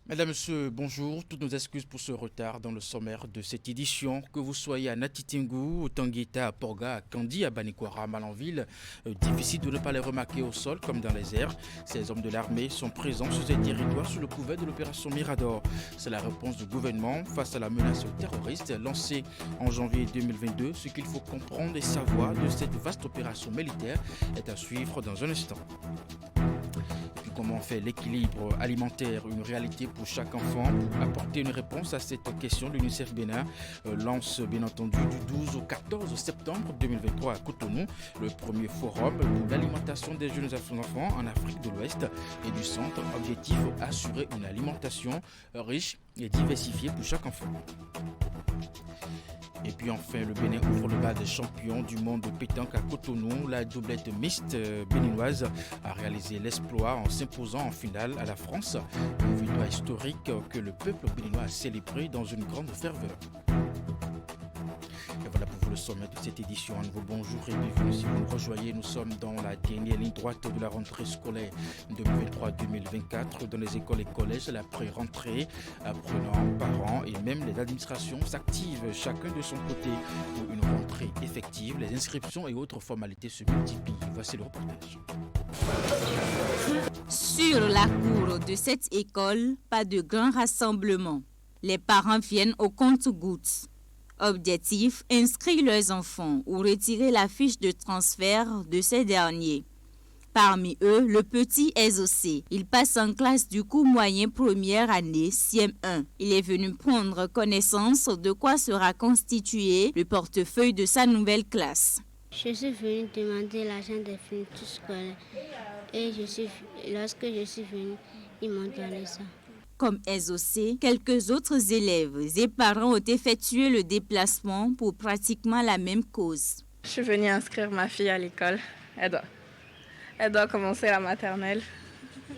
Mesdames, Messieurs, bonjour. Toutes nos excuses pour ce retard dans le sommaire de cette édition. Que vous soyez à Natitingou, au Tangueta, à Porga, à Kandi, à Banikwara, à Malanville, difficile de ne pas les remarquer au sol comme dans les airs. Ces hommes de l'armée sont présents sur ces territoires sous le couvert de l'opération Mirador. C'est la réponse du gouvernement face à la menace terroriste lancée en janvier 2022. Ce qu'il faut comprendre et savoir de cette vaste opération militaire est à suivre dans un instant. Comment fait l'équilibre alimentaire une réalité pour chaque enfant? Pour apporter une réponse à cette question, l'UNICEF Bénin lance bien entendu du 12 au 14 septembre 2023 à Cotonou le premier forum pour l'alimentation des jeunes enfants en Afrique de l'Ouest et du Centre. Objectif, assurer une alimentation riche et diversifiée pour chaque enfant. Et puis enfin, le Bénin ouvre le bal des champions du monde de pétanque à Cotonou. La doublette mixte béninoise a réalisé l'exploit en s'imposant en finale à la France. Une victoire historique que le peuple béninois a célébré dans une grande ferveur. Et voilà pour vous le sommet de cette édition. Un nouveau bonjour et bienvenue si vous nous rejoignez. Nous sommes dans la dernière ligne droite de la rentrée scolaire 2023-2024 dans les écoles et collèges. La pré-rentrée, apprenants, parents et même les administrations s'activent chacun de son côté pour une rentrée effective. Les inscriptions et autres formalités se multiplient. Voici le reportage. Sur la cour de cette école, pas de grand rassemblement. Les parents viennent au compte-gouttes. Objectif, inscrire leurs enfants ou retirer la fiche de transfert de ces derniers. Parmi eux, le petit SOC. Il passe en classe du cours moyen première année, CM1. Il est venu prendre connaissance de quoi sera constitué le portefeuille de sa nouvelle classe. Je suis venue demander l'argent des fournitures scolaires et lorsque je suis venue, ils m'ont donné ça. Comme SOC, quelques autres élèves et parents ont effectué le déplacement pour pratiquement la même cause. Je suis venue inscrire ma fille à l'école. Elle doit commencer la maternelle.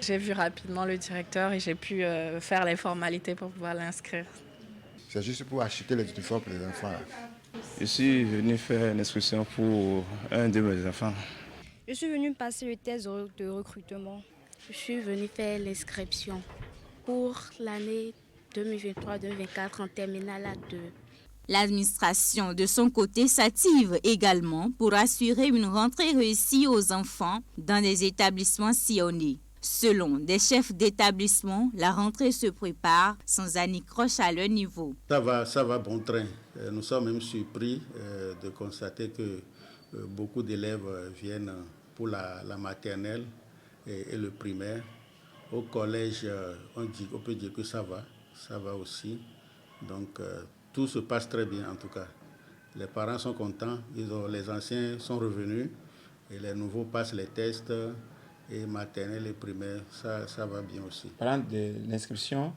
J'ai vu rapidement le directeur et j'ai pu faire les formalités pour pouvoir l'inscrire. C'est juste pour acheter les uniformes pour les enfants. Je suis venu faire une inscription pour un de mes enfants. Je suis venu passer le test de recrutement. Je suis venu faire l'inscription pour l'année 2023-2024 en terminale A2. L'administration, de son côté, s'active également pour assurer une rentrée réussie aux enfants dans des établissements sillonnés. Selon des chefs d'établissement, la rentrée se prépare sans anicroche à leur niveau. Ça va bon train. Nous sommes même surpris de constater que beaucoup d'élèves viennent pour la maternelle et le primaire. Au collège, on peut dire que ça va aussi. Donc, tout se passe très bien en tout cas. Les parents sont contents, les anciens sont revenus et les nouveaux passent les tests et maternelle et primaire, ça va bien aussi. Parlant de l'inscription,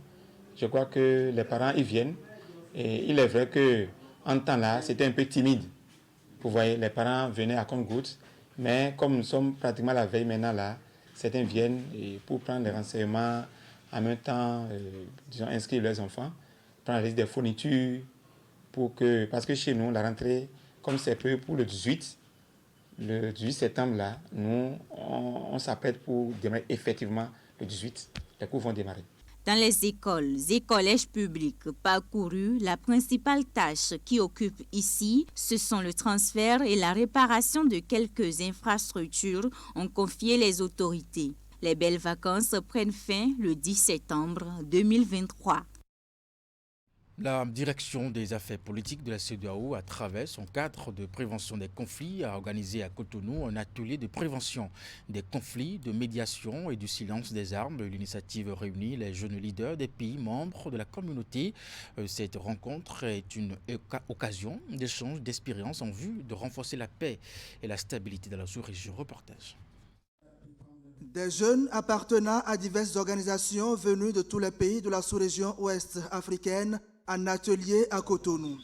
je crois que les parents y viennent et il est vrai qu'en temps là, c'était un peu timide. Vous voyez, les parents venaient à compte-gouttes, mais comme nous sommes pratiquement à la veille maintenant là, certains viennent et pour prendre les renseignements, en même temps, inscrire leurs enfants, prendre la liste des fournitures, parce que chez nous, la rentrée, comme c'est prévu pour le 18 septembre, là, nous, on s'apprête pour démarrer effectivement le 18. Les cours vont démarrer. Dans les écoles et collèges publics parcourus, la principale tâche qui occupe ici, ce sont le transfert et la réparation de quelques infrastructures, ont confié les autorités. Les belles vacances prennent fin le 10 septembre 2023. La direction des affaires politiques de la CEDEAO, à travers son cadre de prévention des conflits, a organisé à Cotonou un atelier de prévention des conflits, de médiation et du silence des armes. L'initiative réunit les jeunes leaders des pays membres de la communauté. Cette rencontre est une occasion d'échange d'expériences en vue de renforcer la paix et la stabilité dans la sous-région. Reportage. Des jeunes appartenant à diverses organisations venues de tous les pays de la sous-région ouest africaine en atelier à Cotonou.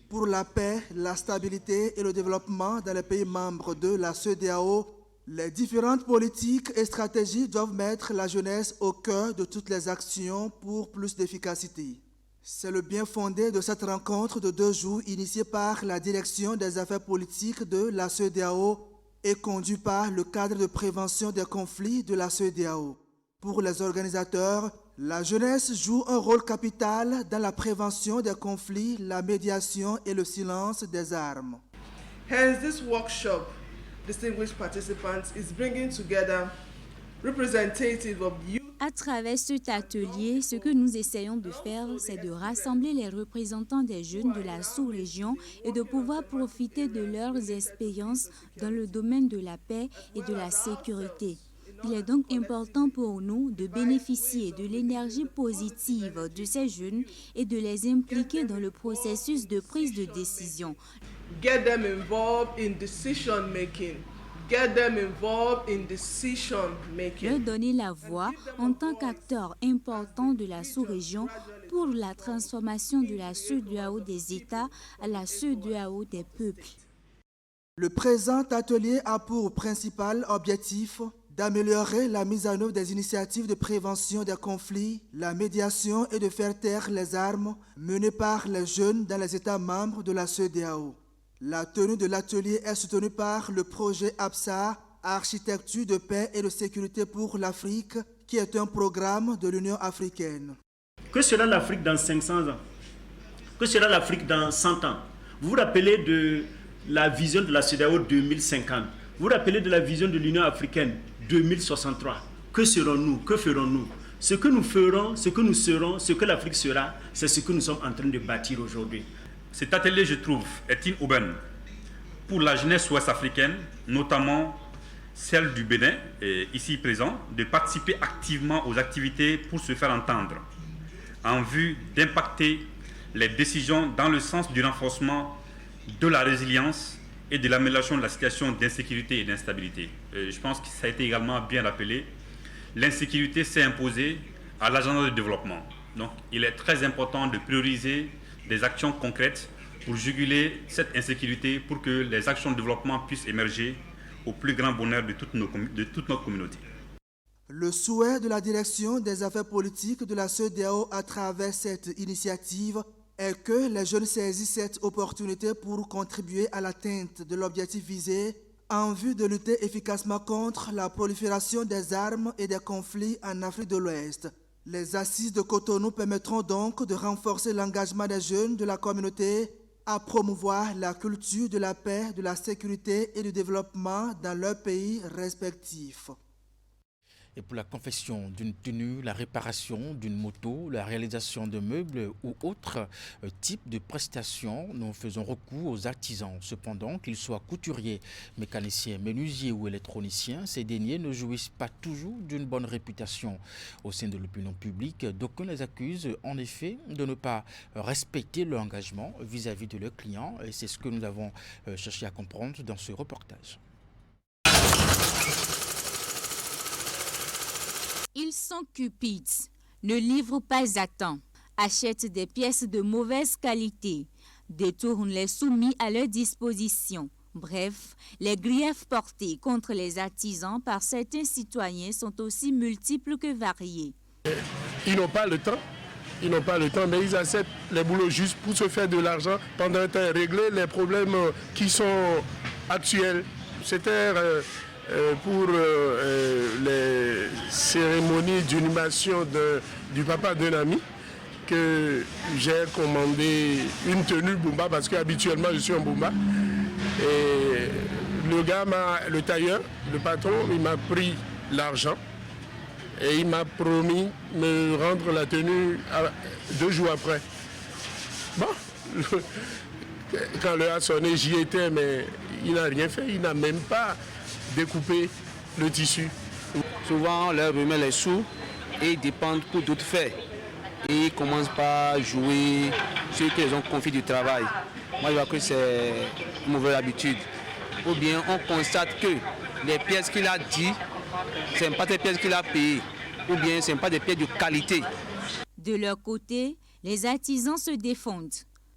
Pour la paix, la stabilité et le développement dans les pays membres de la CEDEAO, les différentes politiques et stratégies doivent mettre la jeunesse au cœur de toutes les actions pour plus d'efficacité. C'est le bien fondé de cette rencontre de 2 jours initiée par la Direction des affaires politiques de la CEDEAO et conduit par le cadre de prévention des conflits de la CEDEAO. Pour les organisateurs, La jeunesse joue un rôle capital dans la prévention des conflits, la médiation et le silence des armes. Hence, this workshop, distinguished participants, is bringing together representatives of youth. À travers cet atelier, ce que nous essayons de faire, c'est de rassembler les représentants des jeunes de la sous-région et de pouvoir profiter de leurs expériences dans le domaine de la paix et de la sécurité. Il est donc important pour nous de bénéficier de l'énergie positive de ces jeunes et de les impliquer dans le processus de prise de décision. Get them involved in decision making. Get them involved in decision making. Leur donner la voix en tant qu'acteur important de la sous-région pour la transformation de la CEDEAO des États à la CEDEAO des peuples. Le présent atelier a pour principal objectif d'améliorer la mise en œuvre des initiatives de prévention des conflits, la médiation et de faire taire les armes menées par les jeunes dans les États membres de la CEDEAO. La tenue de l'atelier est soutenue par le projet APSA, Architecture de paix et de sécurité pour l'Afrique, qui est un programme de l'Union africaine. Que sera l'Afrique dans 500 ans? Que sera l'Afrique dans 100 ans? Vous vous rappelez de la vision de la CEDEAO 2050? Vous vous rappelez de la vision de l'Union africaine 2063? Que serons-nous? Que ferons-nous? Ce que nous ferons, ce que nous serons, ce que l'Afrique sera, c'est ce que nous sommes en train de bâtir aujourd'hui. Cet atelier, je trouve, est une aubaine pour la jeunesse ouest-africaine, notamment celle du Bénin, ici présent, de participer activement aux activités pour se faire entendre, en vue d'impacter les décisions dans le sens du renforcement de la résilience et de l'amélioration de la situation d'insécurité et d'instabilité. Je pense que ça a été également bien rappelé. L'insécurité s'est imposée à l'agenda de développement. Donc, il est très important de prioriser des actions concrètes pour juguler cette insécurité, pour que les actions de développement puissent émerger au plus grand bonheur de toute notre communauté. Le souhait de la direction des affaires politiques de la CEDEAO à travers cette initiative est que les jeunes saisissent cette opportunité pour contribuer à l'atteinte de l'objectif visé en vue de lutter efficacement contre la prolifération des armes et des conflits en Afrique de l'Ouest. Les assises de Cotonou permettront donc de renforcer l'engagement des jeunes de la communauté à promouvoir la culture de la paix, de la sécurité et du développement dans leurs pays respectifs. Et pour la confection d'une tenue, la réparation d'une moto, la réalisation de meubles ou autres types de prestations, nous faisons recours aux artisans. Cependant, qu'ils soient couturiers, mécaniciens, menuisiers ou électroniciens, ces derniers ne jouissent pas toujours d'une bonne réputation. Au sein de l'opinion publique, d'aucuns les accusent en effet de ne pas respecter leur engagement vis-à-vis de leurs clients. Et c'est ce que nous avons cherché à comprendre dans ce reportage. Ils sont cupides, ne livrent pas à temps, achètent des pièces de mauvaise qualité, détournent les soumis à leur disposition. Bref, les griefs portés contre les artisans par certains citoyens sont aussi multiples que variés. Ils n'ont pas le temps, mais ils acceptent les boulots juste pour se faire de l'argent pendant un temps et régler les problèmes qui sont actuels. C'était pour les cérémonies d'inhumation du papa d'un ami que j'ai commandé une tenue Bumba parce qu'habituellement je suis en Bumba. Et le gars, le tailleur, le patron, il m'a pris l'argent et il m'a promis de me rendre la tenue 2 jours après. Bon, quand l'heure a sonné, j'y étais, mais il n'a rien fait, il n'a même pas découper le tissu. Souvent, on leur remet les sous et ils dépendent pour d'autres faits. Et ils commencent par jouer ceux qu'ils ont confié du travail. Moi, je vois que c'est une mauvaise habitude. Ou bien on constate que les pièces qu'il a dit, ce ne sont pas des pièces qu'il a payées. Ou bien ce ne sont pas des pièces de qualité. De leur côté, les artisans se défendent.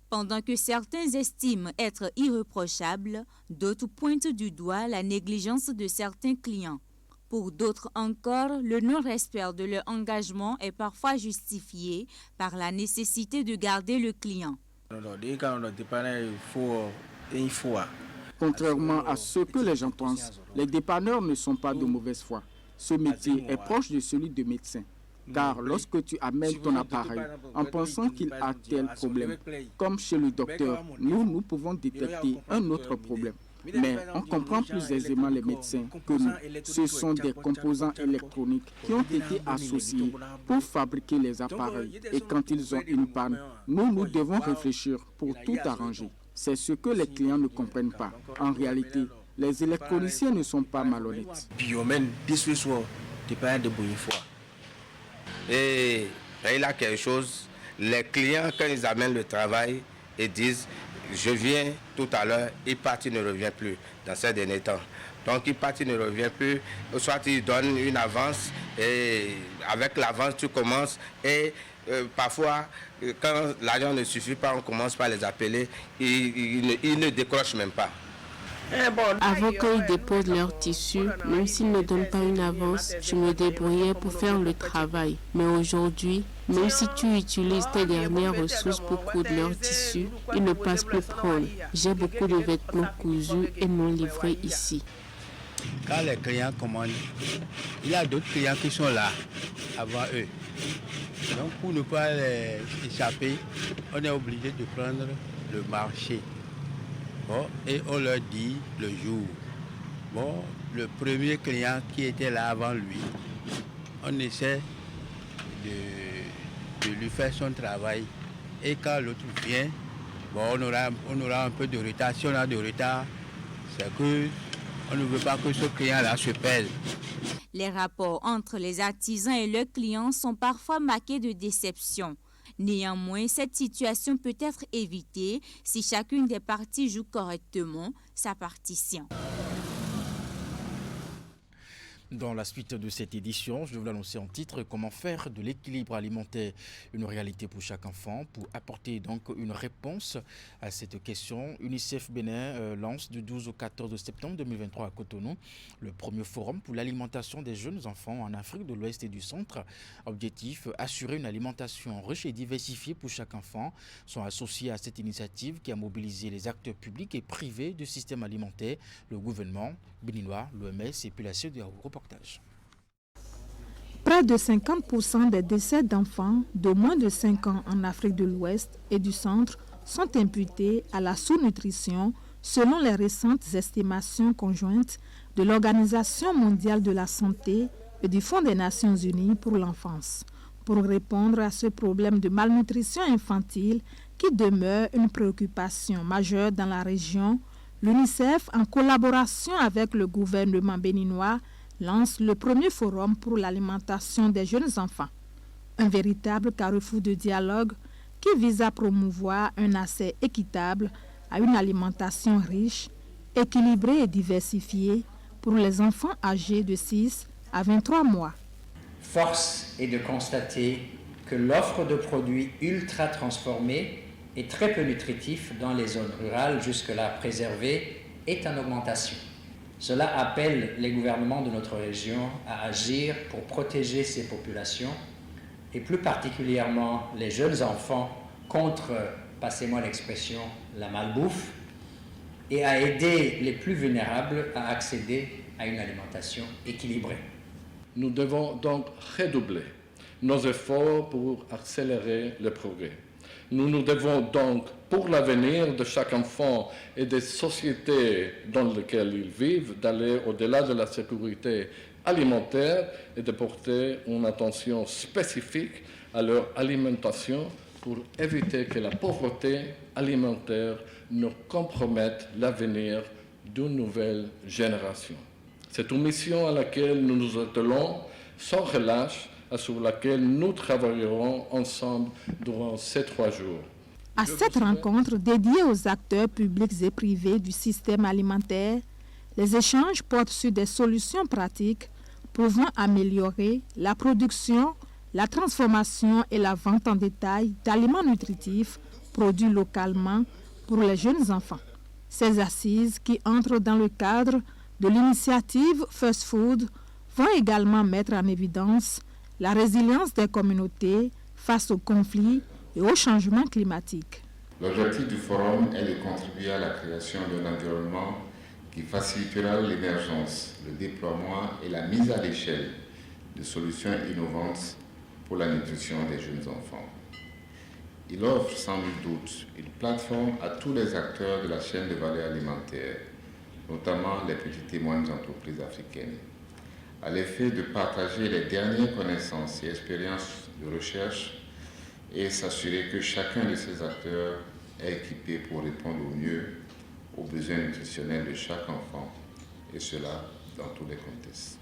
Pendant que certains estiment être irréprochables, d'autres pointent du doigt la négligence de certains clients. Pour d'autres encore, le non-respect de leur engagement est parfois justifié par la nécessité de garder le client. Contrairement à ce que les gens pensent, les dépanneurs ne sont pas de mauvaise foi. Ce métier est proche de celui de médecin. Car lorsque tu amènes ton appareil en pensant qu'il a tel problème, comme chez le docteur, nous pouvons détecter un autre problème. Mais on comprend plus aisément les médecins que nous. Ce sont des composants électroniques qui ont été associés pour fabriquer les appareils. Et quand ils ont une panne, nous devons réfléchir pour tout arranger. C'est ce que les clients ne comprennent pas. En réalité, les électroniciens ne sont pas malhonnêtes. Et il y a quelque chose, les clients, quand ils amènent le travail, ils disent « je viens tout à l'heure », il part, il ne revient plus dans ces derniers temps. Donc il part, il ne revient plus, soit il donne une avance, et avec l'avance tu commences, et parfois quand l'argent ne suffit pas, on commence par les appeler, ils ne décrochent même pas. Avant qu'ils déposent leur tissu, même s'ils ne donnent pas une avance, je me débrouillais pour faire le travail. Mais aujourd'hui, même si tu utilises tes dernières ressources pour coudre leur tissu, ils ne passent plus prendre. J'ai beaucoup de vêtements cousus et non livrés ici. Quand les clients commandent, il y a d'autres clients qui sont là avant eux. Donc pour ne pas les échapper, on est obligé de prendre le marché. Bon, et on leur dit le jour. Bon, le premier client qui était là avant lui, on essaie de lui faire son travail. Et quand l'autre vient, bon, on aura un peu de retard. Si on a de retard, c'est que on ne veut pas que ce client-là se pèse. Les rapports entre les artisans et leurs clients sont parfois marqués de déception. Néanmoins, cette situation peut être évitée si chacune des parties joue correctement sa partition. Dans la suite de cette édition, je vais vous l'annoncer en titre, comment faire de l'équilibre alimentaire une réalité pour chaque enfant. Pour apporter donc une réponse à cette question, UNICEF Bénin lance du 12 au 14 septembre 2023 à Cotonou le premier forum pour l'alimentation des jeunes enfants en Afrique de l'Ouest et du Centre. Objectif, assurer une alimentation riche et diversifiée pour chaque enfant. Sont associés à cette initiative qui a mobilisé les acteurs publics et privés du système alimentaire, le gouvernement béninois, l'OMS et puis la CEDEAO. Près de 50% des décès d'enfants de moins de 5 ans en Afrique de l'Ouest et du Centre sont imputés à la sous-nutrition selon les récentes estimations conjointes de l'Organisation mondiale de la santé et du Fonds des Nations unies pour l'enfance. Pour répondre à ce problème de malnutrition infantile qui demeure une préoccupation majeure dans la région, l'UNICEF, en collaboration avec le gouvernement béninois, lance le premier forum pour l'alimentation des jeunes enfants. Un véritable carrefour de dialogue qui vise à promouvoir un accès équitable à une alimentation riche, équilibrée et diversifiée pour les enfants âgés de 6 à 23 mois. Force est de constater que l'offre de produits ultra transformés et très peu nutritifs dans les zones rurales jusque-là préservées est en augmentation. Cela appelle les gouvernements de notre région à agir pour protéger ces populations et plus particulièrement les jeunes enfants contre, passez-moi l'expression, la malbouffe et à aider les plus vulnérables à accéder à une alimentation équilibrée. Nous devons donc redoubler nos efforts pour accélérer le progrès. Nous devons donc, pour l'avenir de chaque enfant et des sociétés dans lesquelles ils vivent, d'aller au-delà de la sécurité alimentaire et de porter une attention spécifique à leur alimentation pour éviter que la pauvreté alimentaire ne compromette l'avenir d'une nouvelle génération. C'est une mission à laquelle nous nous attelons sans relâche, sur laquelle nous travaillerons ensemble durant ces 3 jours. À cette rencontre dédiée aux acteurs publics et privés du système alimentaire, les échanges portent sur des solutions pratiques pouvant améliorer la production, la transformation et la vente en détail d'aliments nutritifs produits localement pour les jeunes enfants. Ces assises, qui entrent dans le cadre de l'initiative First Food, vont également mettre en évidence la résilience des communautés face aux conflits et au changement climatique. L'objectif du forum est de contribuer à la création d'un environnement qui facilitera l'émergence, le déploiement et la mise à l'échelle de solutions innovantes pour la nutrition des jeunes enfants. Il offre sans nul doute une plateforme à tous les acteurs de la chaîne de valeur alimentaire, notamment les petites et moyennes entreprises africaines, à l'effet de partager les dernières connaissances et expériences de recherche et s'assurer que chacun de ces acteurs est équipé pour répondre au mieux aux besoins nutritionnels de chaque enfant, et cela dans tous les contextes.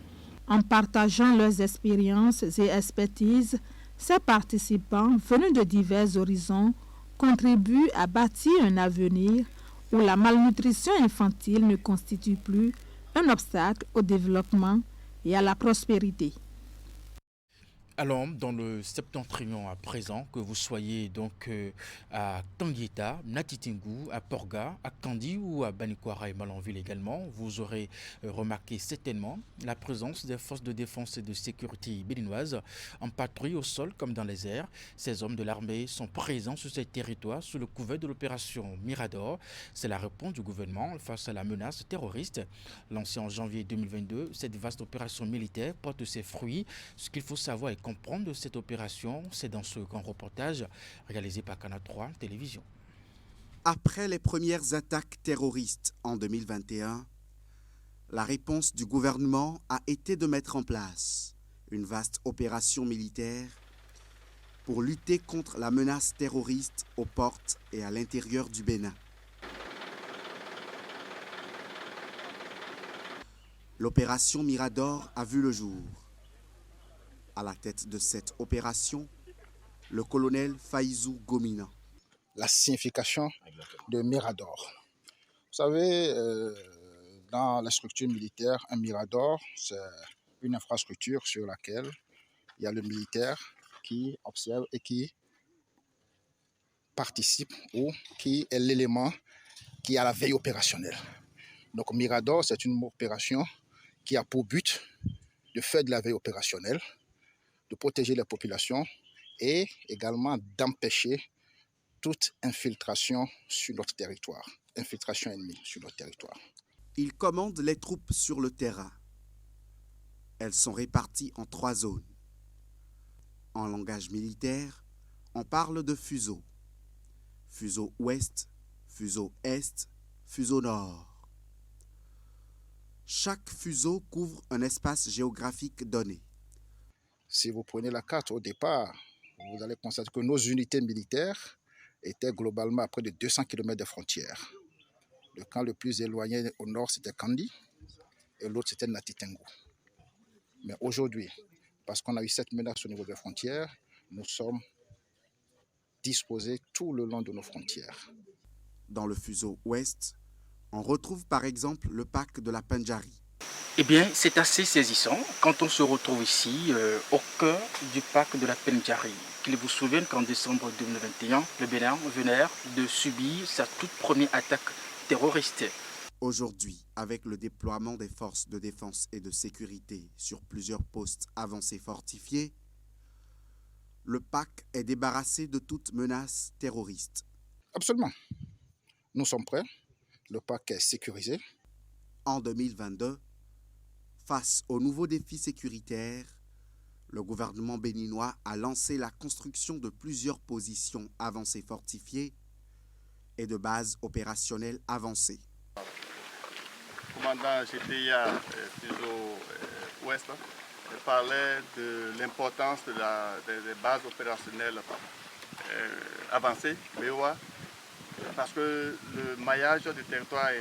En partageant leurs expériences et expertises, ces participants venus de divers horizons contribuent à bâtir un avenir où la malnutrition infantile ne constitue plus un obstacle au développement et à la prospérité. Allons dans le septentrion à présent, que vous soyez donc à Tanguita, Natitingou, à Porga, à Kandi ou à Banikwara et Malanville également, vous aurez remarqué certainement la présence des forces de défense et de sécurité béninoises en patrouille au sol comme dans les airs. Ces hommes de l'armée sont présents sur ces territoires sous le couvert de l'opération Mirador. C'est la réponse du gouvernement face à la menace terroriste. Lancée en janvier 2022, cette vaste opération militaire porte ses fruits. Ce qu'il faut savoir et comprendre de cette opération, c'est dans ce grand reportage réalisé par Canal 3 Télévision. Après les premières attaques terroristes en 2021, la réponse du gouvernement a été de mettre en place une vaste opération militaire pour lutter contre la menace terroriste aux portes et à l'intérieur du Bénin. L'opération Mirador a vu le jour. À la tête de cette opération, le colonel Faïzou Gomina. La signification de Mirador. Vous savez, dans la structure militaire, un Mirador, c'est une infrastructure sur laquelle il y a le militaire qui observe et qui participe ou qui est l'élément qui a la veille opérationnelle. Donc Mirador, c'est une opération qui a pour but de faire de la veille opérationnelle, de protéger les populations et également d'empêcher toute infiltration sur notre territoire, infiltration ennemie sur notre territoire. Il commande les troupes sur le terrain. Elles sont réparties en 3 zones. En langage militaire, on parle de fuseaux. Fuseau ouest, fuseau est, fuseau nord. Chaque fuseau couvre un espace géographique donné. Si vous prenez la carte au départ, vous allez constater que nos unités militaires étaient globalement à près de 200 km des frontières. Le camp le plus éloigné au nord, c'était Kandi, et l'autre, c'était Natitingou. Mais aujourd'hui, parce qu'on a eu cette menace au niveau des frontières, nous sommes disposés tout le long de nos frontières. Dans le fuseau ouest, on retrouve par exemple le parc de la Pendjari. Eh bien, c'est assez saisissant quand on se retrouve ici, au cœur du parc de la Pendjari. Qu'il vous souvienne qu'en décembre 2021, le Bénin venait de subir sa toute première attaque terroriste. Aujourd'hui, avec le déploiement des forces de défense et de sécurité sur plusieurs postes avancés fortifiés, le parc est débarrassé de toute menace terroriste. Absolument. Nous sommes prêts. Le parc est sécurisé. En 2022, face aux nouveaux défis sécuritaires, le gouvernement béninois a lancé la construction de plusieurs positions avancées fortifiées et de bases opérationnelles avancées. Commandant GPIA Fuseau Ouest parlait de l'importance des bases opérationnelles avancées, BOA, parce que le maillage du territoire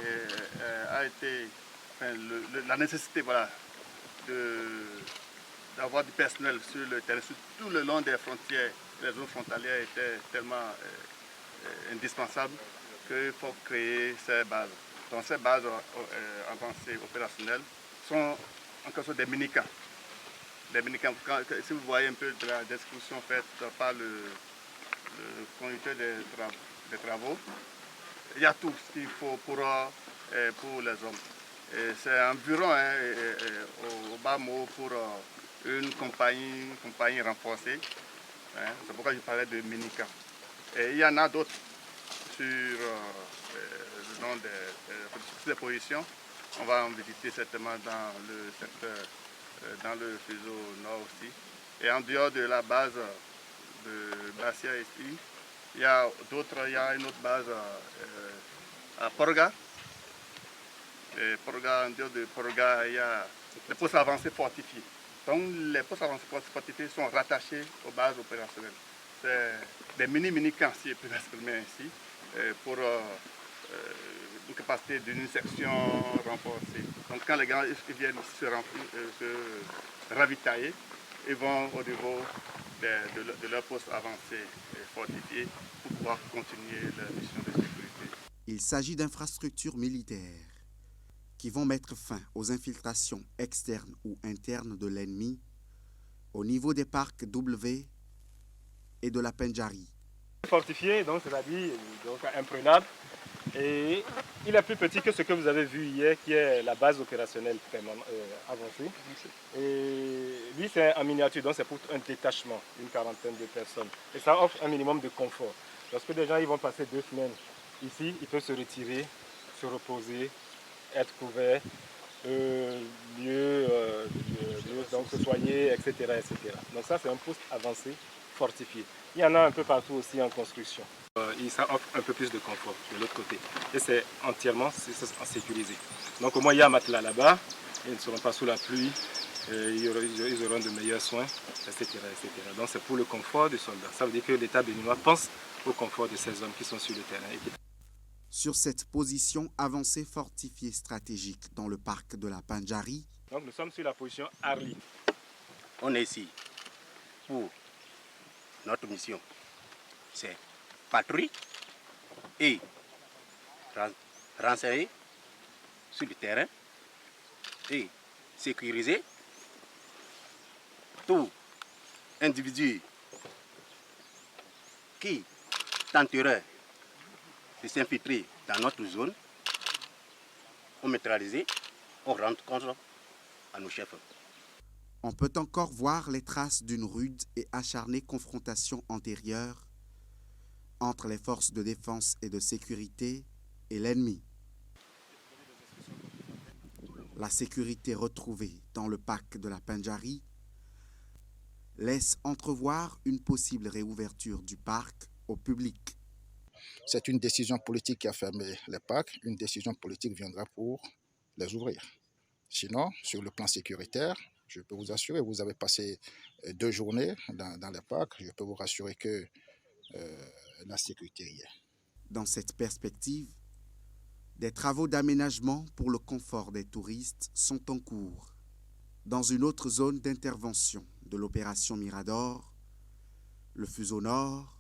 a été, la nécessité d'avoir du personnel sur le terrain, tout le long des frontières, les zones frontalières étaient tellement indispensables qu'il faut créer ces bases. Donc ces bases avancées opérationnelles sont en quelque sorte des mini-camps. Des mini-camps. Si vous voyez un peu de la description faite par le conducteur des travaux, il y a tout ce qu'il faut pour les hommes. C'est environ au bas mot pour une compagnie renforcée. C'est pourquoi je parlais de mini-camps. Et il y en a d'autres sur le nom des positions. On va en visiter certainement dans le secteur, dans le fuseau nord aussi. Et en dehors de la base de Bassia ici, il y a une autre base à Porga. Et Porga, en dehors de Porga, il y a les postes avancés fortifiés. Donc les postes avancés fortifiés sont rattachés aux bases opérationnelles. C'est des mini camps, si je peux m'exprimer ainsi, pour une capacité d'une section renforcée. Donc quand les gens viennent se ravitailler, ils vont au niveau de leur poste avancé et fortifié pour pouvoir continuer leur mission de sécurité. Il s'agit d'infrastructures militaires qui vont mettre fin aux infiltrations externes ou internes de l'ennemi au niveau des parcs W et de la Pendjari. Fortifié, donc c'est-à-dire imprenable, et il est plus petit que ce que vous avez vu hier, qui est la base opérationnelle avancée. Et lui, c'est en miniature, donc c'est pour un détachement d'une quarantaine de personnes. Et ça offre un minimum de confort. Lorsque des gens ils vont passer 2 semaines ici, ils peuvent se retirer, se reposer, être couverts, donc se soigner, etc., etc. Donc ça, c'est un poste avancé, fortifié. Il y en a un peu partout aussi en construction. Ça offre un peu plus de confort de l'autre côté. Et c'est entièrement sécurisé. Donc au moins, il y a un matelas là-bas, ils ne seront pas sous la pluie, ils auront de meilleurs soins, etc., etc. Donc c'est pour le confort des soldats. Ça veut dire que l'État béninois pense au confort de ces hommes qui sont sur le terrain. Sur cette position avancée fortifiée stratégique dans le parc de la Pendjari. Donc nous sommes sur la position Arli. On est ici pour notre mission. C'est patrouille et renseigner sur le terrain et sécuriser tout individu qui tenterait de s'infiltrer dans notre zone, on neutralise, on rend compte à nos chefs. On peut encore voir les traces d'une rude et acharnée confrontation antérieure entre les forces de défense et de sécurité et l'ennemi. La sécurité retrouvée dans le parc de la Pendjari laisse entrevoir une possible réouverture du parc au public. C'est une décision politique qui a fermé les parcs. Une décision politique viendra pour les ouvrir. Sinon, sur le plan sécuritaire, je peux vous assurer, vous avez passé 2 journées dans les parcs. Je peux vous rassurer que la sécurité y est. Dans cette perspective, des travaux d'aménagement pour le confort des touristes sont en cours. Dans une autre zone d'intervention de l'opération Mirador, le fuseau nord,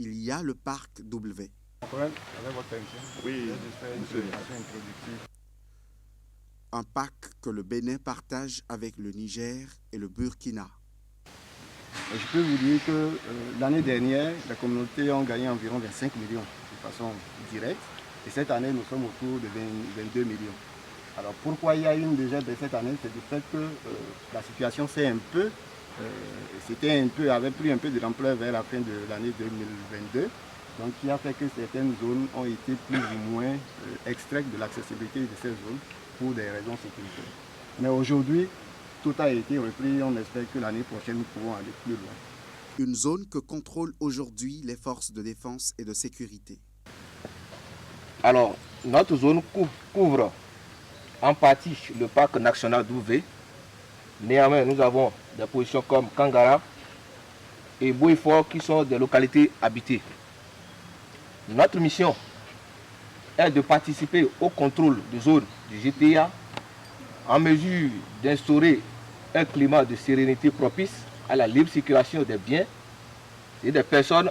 il y a le parc W. Oui, un parc que le Bénin partage avec le Niger et le Burkina. Je peux vous dire que l'année dernière, les communautés ont gagné environ 25 millions de façon directe. Et cette année, nous sommes autour de 22 millions. Alors pourquoi il y a une déjà de cette année? C'est du fait que la situation s'est avait pris un peu de l'ampleur vers la fin de l'année 2022. Donc qui a fait que certaines zones ont été plus ou moins extraites de l'accessibilité de ces zones pour des raisons sécuritaires. Mais aujourd'hui, tout a été repris. On espère que l'année prochaine, nous pourrons aller plus loin. Une zone que contrôlent aujourd'hui les forces de défense et de sécurité. Alors, notre zone couvre en partie le parc national d'Ouvé. Néanmoins, nous avons des positions comme Kangara et Bouifort qui sont des localités habitées. Notre mission est de participer au contrôle des zones du GTA en mesure d'instaurer un climat de sérénité propice à la libre circulation des biens et des personnes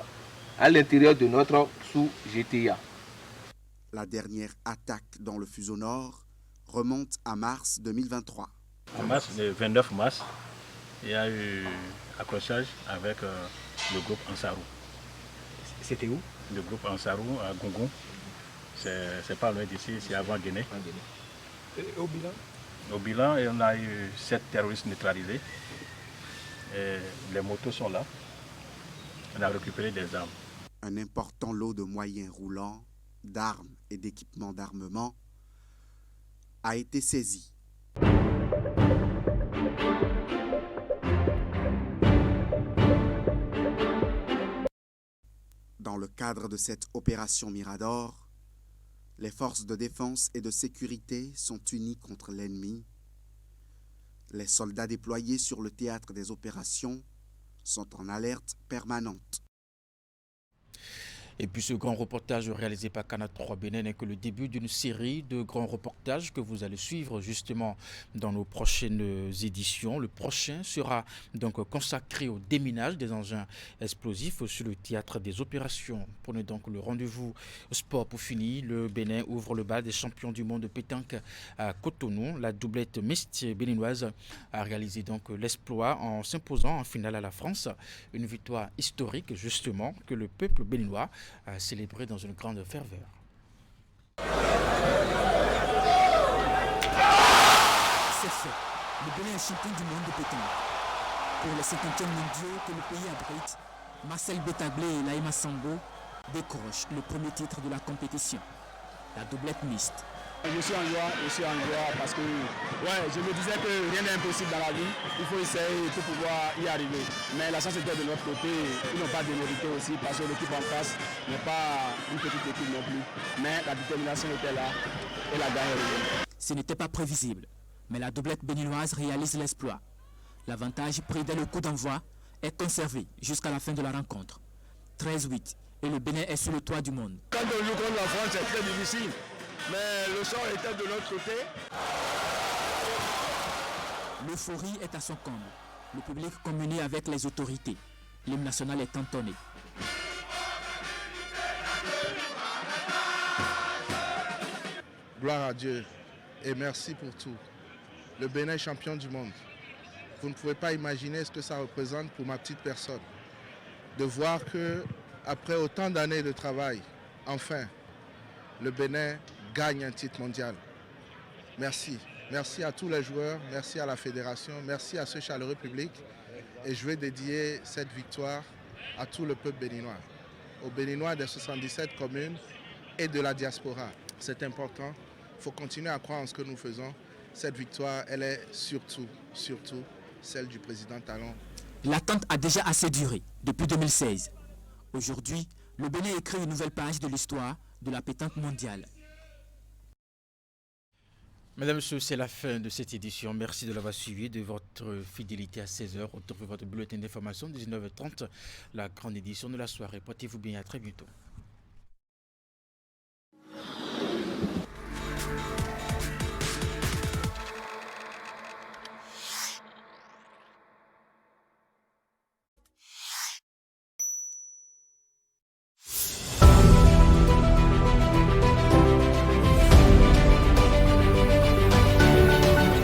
à l'intérieur de notre sous-GTA. La dernière attaque dans le fuseau nord remonte à mars 2023. En mars, le 29 mars, il y a eu accrochage avec le groupe Ansarou. C'était où? Le groupe Ansarou à Gongon. C'est pas loin d'ici, c'est avant Guinée. Et au bilan? Au bilan, on a eu 7 terroristes neutralisés. Et les motos sont là. On a récupéré des armes. Un important lot de moyens roulants, d'armes et d'équipements d'armement a été saisi. Dans le cadre de cette opération Mirador, les forces de défense et de sécurité sont unies contre l'ennemi. Les soldats déployés sur le théâtre des opérations sont en alerte permanente. Et puis ce grand reportage réalisé par Canal 3 Bénin n'est que le début d'une série de grands reportages que vous allez suivre justement dans nos prochaines éditions. Le prochain sera donc consacré au déminage des engins explosifs sur le théâtre des opérations. Prenez donc le rendez-vous sport pour finir. Le Bénin ouvre le bal des champions du monde de pétanque à Cotonou. La doublette mixte béninoise a réalisé donc l'exploit en s'imposant en finale à la France. Une victoire historique justement que le peuple béninois a célébré dans une grande ferveur. C'est fait. Le Bénin est champion du monde de pétanque. Pour les 50e mondiaux que le pays abrite, Marcel Betaglé et Laïma Sambo décrochent le premier titre de la compétition, la doublette mixte. Je suis en joie parce que je me disais que rien n'est impossible dans la vie. Il faut essayer pour pouvoir y arriver. Mais la chance était de notre côté. Ils n'ont pas démérité aussi parce que l'équipe en face n'est pas une petite équipe non plus. Mais la détermination était là et la gagne est revenue. Ce n'était pas prévisible, mais la doublette béninoise réalise l'exploit. L'avantage pris dès le coup d'envoi est conservé jusqu'à la fin de la rencontre. 13-8 et le Bénin est sur le toit du monde. Quand on joue contre la France, c'est très difficile. Mais le sort était de l'autre côté. L'euphorie est à son comble. Le public communie avec les autorités. L'hymne national est entonné. Gloire à Dieu et merci pour tout. Le Bénin est champion du monde. Vous ne pouvez pas imaginer ce que ça représente pour ma petite personne. De voir que, après autant d'années de travail, enfin, le Bénin gagne un titre mondial. Merci. Merci à tous les joueurs, merci à la fédération, merci à ce chaleureux public. Et je vais dédier cette victoire à tout le peuple béninois, aux Béninois des 77 communes et de la diaspora. C'est important. Il faut continuer à croire en ce que nous faisons. Cette victoire, elle est surtout celle du président Talon. L'attente a déjà assez duré, depuis 2016. Aujourd'hui, le Bénin écrit une nouvelle page de l'histoire de la pétanque mondiale. Mesdames et messieurs, c'est la fin de cette édition. Merci de l'avoir suivi, de votre fidélité à 16h. Retrouvez votre bulletin d'information 19h30, la grande édition de la soirée. Portez-vous bien, à très bientôt.